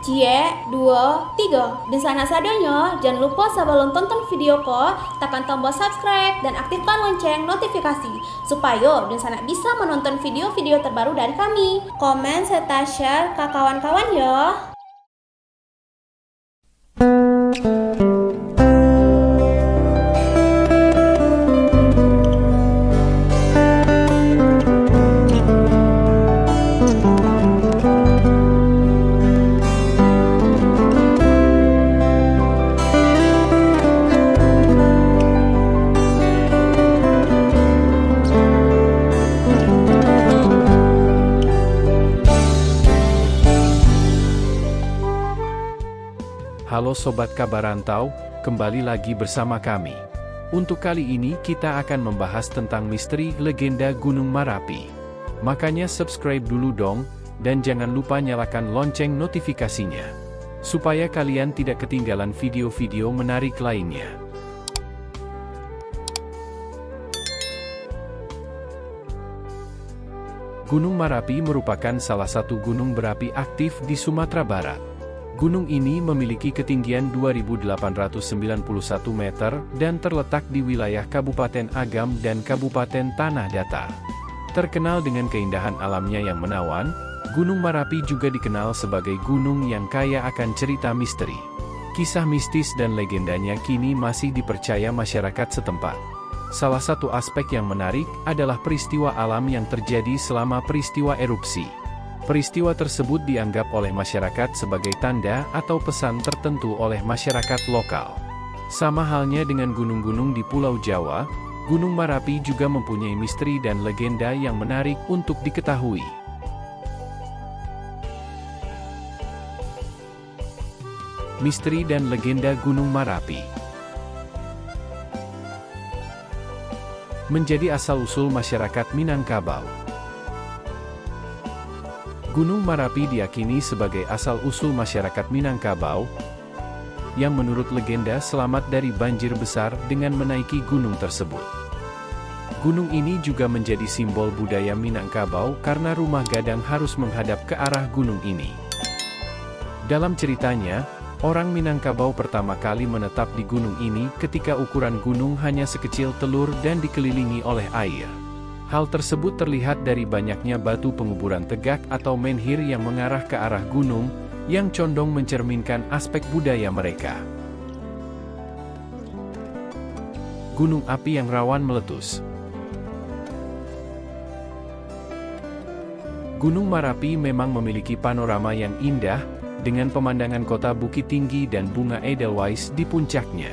Cie, dua, tiga. Dan sana sadanya, jangan lupa sebelum tonton video ko, tekan tombol subscribe dan aktifkan lonceng notifikasi supaya dan sana bisa menonton video-video terbaru dari kami. Komen serta share ke kawan-kawan ya. Halo Sobat Kabar Rantau, kembali lagi bersama kami. Untuk kali ini kita akan membahas tentang misteri legenda Gunung Merapi. Makanya subscribe dulu dong, dan jangan lupa nyalakan lonceng notifikasinya. Supaya kalian tidak ketinggalan video-video menarik lainnya. Gunung Merapi merupakan salah satu gunung berapi aktif di Sumatera Barat. Gunung ini memiliki ketinggian 2.891 meter dan terletak di wilayah Kabupaten Agam dan Kabupaten Tanah Datar. Terkenal dengan keindahan alamnya yang menawan, Gunung Merapi juga dikenal sebagai gunung yang kaya akan cerita misteri. Kisah mistis dan legendanya kini masih dipercaya masyarakat setempat. Salah satu aspek yang menarik adalah peristiwa alam yang terjadi selama peristiwa erupsi. Peristiwa tersebut dianggap oleh masyarakat sebagai tanda atau pesan tertentu oleh masyarakat lokal. Sama halnya dengan gunung-gunung di Pulau Jawa, Gunung Merapi juga mempunyai misteri dan legenda yang menarik untuk diketahui. Misteri dan legenda Gunung Merapi menjadi asal-usul masyarakat Minangkabau. Gunung Merapi diyakini sebagai asal-usul masyarakat Minangkabau, yang menurut legenda selamat dari banjir besar dengan menaiki gunung tersebut. Gunung ini juga menjadi simbol budaya Minangkabau karena rumah gadang harus menghadap ke arah gunung ini. Dalam ceritanya, orang Minangkabau pertama kali menetap di gunung ini ketika ukuran gunung hanya sekecil telur dan dikelilingi oleh air. Hal tersebut terlihat dari banyaknya batu penguburan tegak atau menhir yang mengarah ke arah gunung, yang condong mencerminkan aspek budaya mereka. Gunung api yang rawan meletus. Gunung Merapi memang memiliki panorama yang indah, dengan pemandangan kota Bukit Tinggi dan bunga Edelweiss di puncaknya.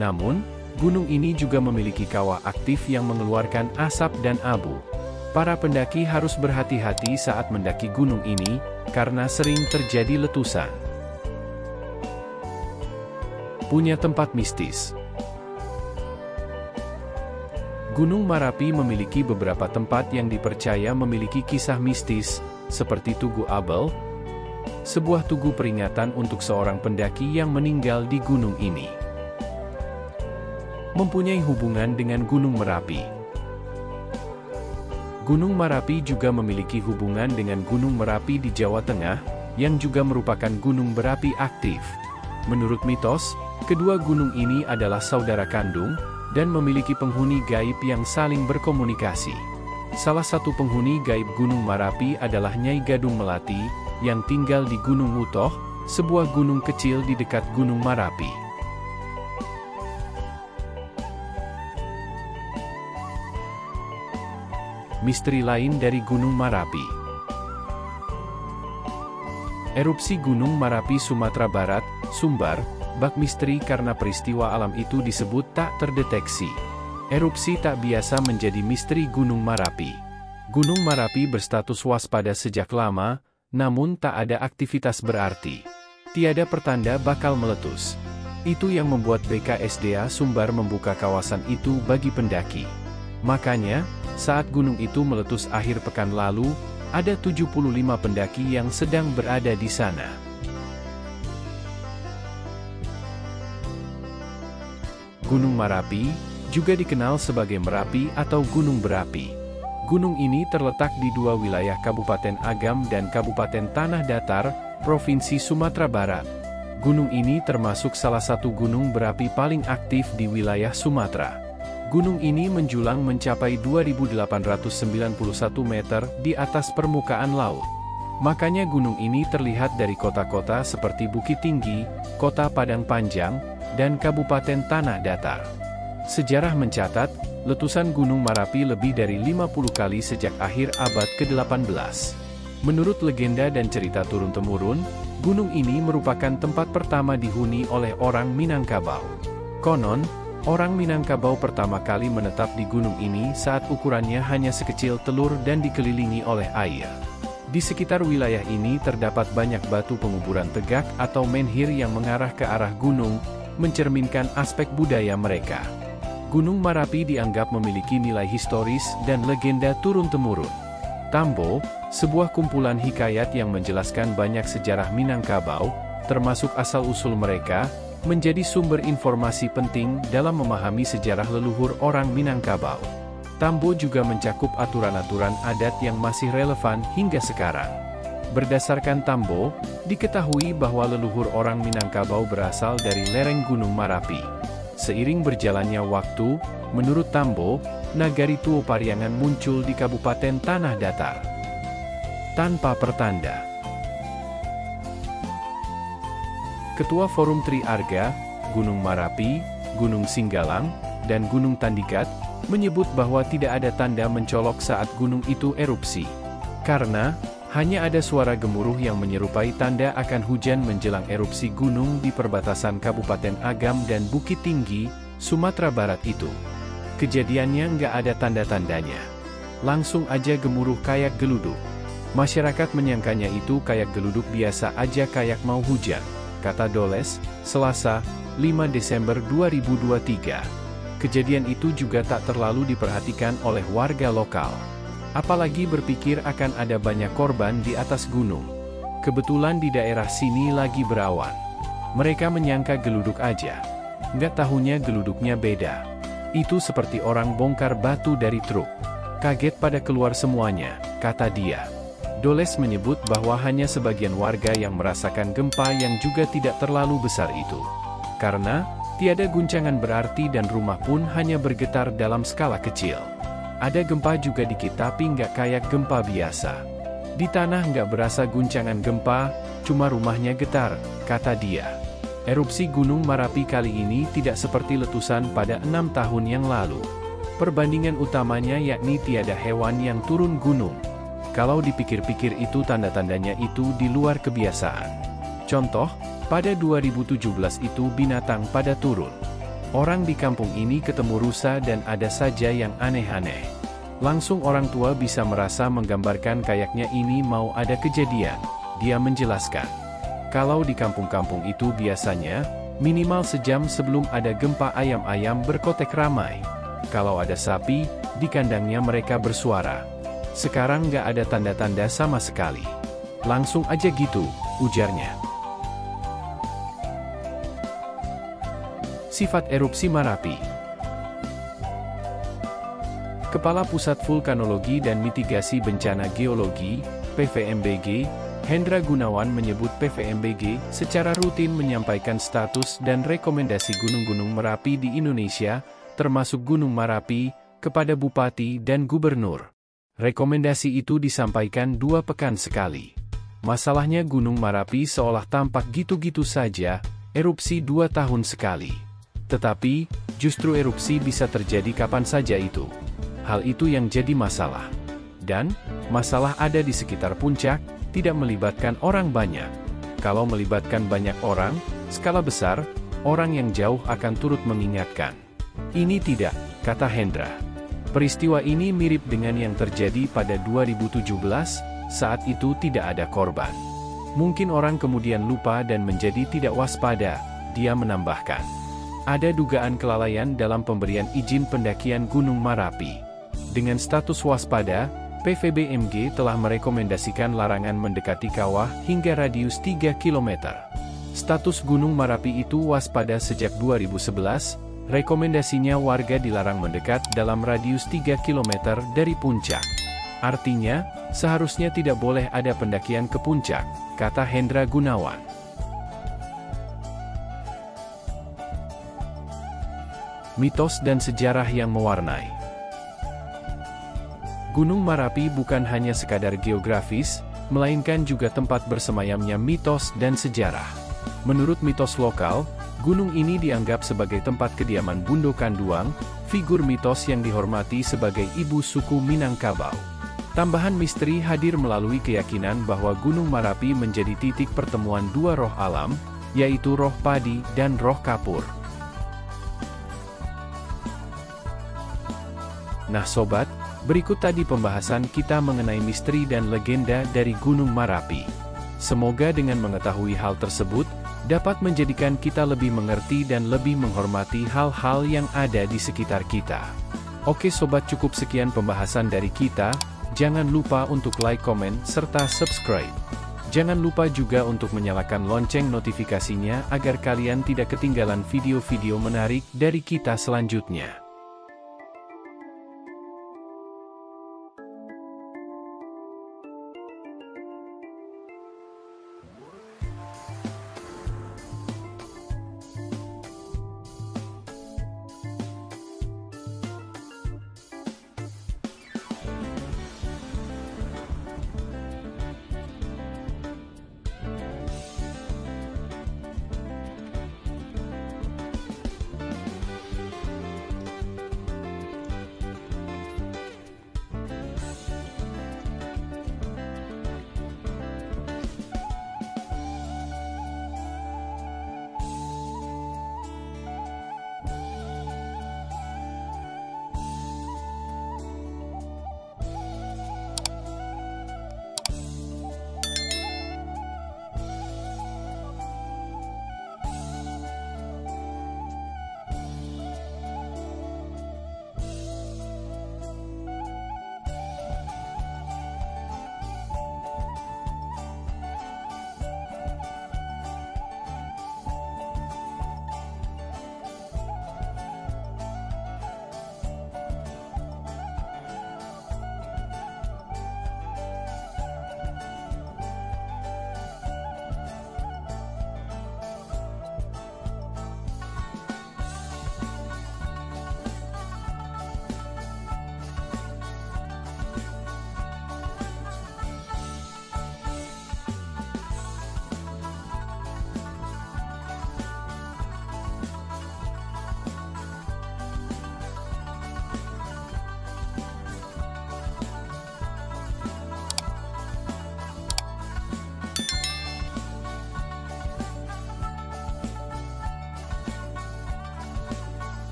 Namun, gunung ini juga memiliki kawah aktif yang mengeluarkan asap dan abu. Para pendaki harus berhati-hati saat mendaki gunung ini, karena sering terjadi letusan. Punya tempat mistis. Gunung Merapi memiliki beberapa tempat yang dipercaya memiliki kisah mistis, seperti Tugu Abel, sebuah tugu peringatan untuk seorang pendaki yang meninggal di gunung ini. Mempunyai hubungan dengan Gunung Merapi. Gunung Merapi juga memiliki hubungan dengan Gunung Merapi di Jawa Tengah, yang juga merupakan gunung berapi aktif. Menurut mitos, kedua gunung ini adalah saudara kandung, dan memiliki penghuni gaib yang saling berkomunikasi. Salah satu penghuni gaib Gunung Merapi adalah Nyai Gadung Melati, yang tinggal di Gunung Utoh, sebuah gunung kecil di dekat Gunung Merapi. Misteri lain dari Gunung Merapi. Erupsi Gunung Merapi Sumatera Barat, Sumbar, bak misteri karena peristiwa alam itu disebut tak terdeteksi. Erupsi tak biasa menjadi misteri Gunung Merapi. Gunung Merapi berstatus waspada sejak lama, namun tak ada aktivitas berarti. Tiada pertanda bakal meletus. Itu yang membuat BKSDA Sumbar membuka kawasan itu bagi pendaki. Makanya, saat gunung itu meletus akhir pekan lalu, ada 75 pendaki yang sedang berada di sana. Gunung Merapi juga dikenal sebagai Merapi atau Gunung Berapi. Gunung ini terletak di dua wilayah Kabupaten Agam dan Kabupaten Tanah Datar, Provinsi Sumatera Barat. Gunung ini termasuk salah satu gunung berapi paling aktif di wilayah Sumatera. Gunung ini menjulang mencapai 2.891 meter di atas permukaan laut. Makanya gunung ini terlihat dari kota-kota seperti Bukit Tinggi, Kota Padang Panjang, dan Kabupaten Tanah Datar. Sejarah mencatat, letusan Gunung Marapi lebih dari 50 kali sejak akhir abad ke-18. Menurut legenda dan cerita turun-temurun, gunung ini merupakan tempat pertama dihuni oleh orang Minangkabau. Konon, orang Minangkabau pertama kali menetap di gunung ini saat ukurannya hanya sekecil telur dan dikelilingi oleh air. Di sekitar wilayah ini terdapat banyak batu penguburan tegak atau menhir yang mengarah ke arah gunung, mencerminkan aspek budaya mereka. Gunung Marapi dianggap memiliki nilai historis dan legenda turun-temurun. Tambo, sebuah kumpulan hikayat yang menjelaskan banyak sejarah Minangkabau, termasuk asal-usul mereka, menjadi sumber informasi penting dalam memahami sejarah leluhur orang Minangkabau. Tambo juga mencakup aturan-aturan adat yang masih relevan hingga sekarang. Berdasarkan Tambo, diketahui bahwa leluhur orang Minangkabau berasal dari lereng Gunung Marapi. Seiring berjalannya waktu, menurut Tambo, Nagari Tuo Pariangan muncul di Kabupaten Tanah Datar. Tanpa pertanda. Ketua Forum Tri Arga, Gunung Marapi, Gunung Singgalang, dan Gunung Tandikat, menyebut bahwa tidak ada tanda mencolok saat gunung itu erupsi. Karena, hanya ada suara gemuruh yang menyerupai tanda akan hujan menjelang erupsi gunung di perbatasan Kabupaten Agam dan Bukit Tinggi, Sumatera Barat itu. Kejadiannya nggak ada tanda-tandanya. Langsung aja gemuruh kayak geluduk. Masyarakat menyangkanya itu kayak geluduk biasa aja kayak mau hujan, kata Doles, Selasa, 5 Desember 2023. Kejadian itu juga tak terlalu diperhatikan oleh warga lokal. Apalagi berpikir akan ada banyak korban di atas gunung. Kebetulan di daerah sini lagi berawan. Mereka menyangka geluduk aja. Nggak tahunya geluduknya beda. Itu seperti orang bongkar batu dari truk. Kaget pada keluar semuanya, kata dia. Doles menyebut bahwa hanya sebagian warga yang merasakan gempa yang juga tidak terlalu besar itu. Karena, tiada guncangan berarti dan rumah pun hanya bergetar dalam skala kecil. Ada gempa juga dikit tapi nggak kayak gempa biasa. Di tanah nggak berasa guncangan gempa, cuma rumahnya getar, kata dia. Erupsi Gunung Marapi kali ini tidak seperti letusan pada 6 tahun yang lalu. Perbandingan utamanya yakni tiada hewan yang turun gunung. Kalau dipikir-pikir itu tanda-tandanya itu di luar kebiasaan. Contoh, pada 2017 itu binatang pada turun. Orang di kampung ini ketemu rusa dan ada saja yang aneh-aneh. Langsung orang tua bisa merasa menggambarkan kayaknya ini mau ada kejadian, dia menjelaskan. Kalau di kampung-kampung itu biasanya, minimal sejam sebelum ada gempa ayam-ayam berkotek ramai. Kalau ada sapi, di kandangnya mereka bersuara. Sekarang nggak ada tanda-tanda sama sekali. Langsung aja gitu, ujarnya. Sifat erupsi Marapi. Kepala Pusat Vulkanologi dan Mitigasi Bencana Geologi, PVMBG, Hendra Gunawan menyebut PVMBG secara rutin menyampaikan status dan rekomendasi gunung-gunung Merapi di Indonesia, termasuk Gunung Marapi, kepada Bupati dan Gubernur. Rekomendasi itu disampaikan 2 pekan sekali. Masalahnya Gunung Marapi seolah tampak gitu-gitu saja, erupsi 2 tahun sekali. Tetapi, justru erupsi bisa terjadi kapan saja itu. Hal itu yang jadi masalah. Dan, masalah ada di sekitar puncak, tidak melibatkan orang banyak. Kalau melibatkan banyak orang, skala besar, orang yang jauh akan turut mengingatkan. Ini tidak, kata Hendra. Peristiwa ini mirip dengan yang terjadi pada 2017, saat itu tidak ada korban. Mungkin orang kemudian lupa dan menjadi tidak waspada, dia menambahkan. Ada dugaan kelalaian dalam pemberian izin pendakian Gunung Marapi. Dengan status waspada, PVBMG telah merekomendasikan larangan mendekati kawah hingga radius 3 km. Status Gunung Marapi itu waspada sejak 2011, rekomendasinya warga dilarang mendekat dalam radius 3 km dari puncak. Artinya, seharusnya tidak boleh ada pendakian ke puncak, kata Hendra Gunawan. Mitos dan sejarah yang mewarnai. Gunung Merapi bukan hanya sekadar geografis, melainkan juga tempat bersemayamnya mitos dan sejarah. Menurut mitos lokal, gunung ini dianggap sebagai tempat kediaman Bundo Kanduang, figur mitos yang dihormati sebagai ibu suku Minangkabau. Tambahan misteri hadir melalui keyakinan bahwa Gunung Merapi menjadi titik pertemuan dua roh alam, yaitu roh padi dan roh kapur. Nah sobat, berikut tadi pembahasan kita mengenai misteri dan legenda dari Gunung Merapi. Semoga dengan mengetahui hal tersebut, dapat menjadikan kita lebih mengerti dan lebih menghormati hal-hal yang ada di sekitar kita. Oke sobat, cukup sekian pembahasan dari kita, jangan lupa untuk like, komen, serta subscribe. Jangan lupa juga untuk menyalakan lonceng notifikasinya agar kalian tidak ketinggalan video-video menarik dari kita selanjutnya.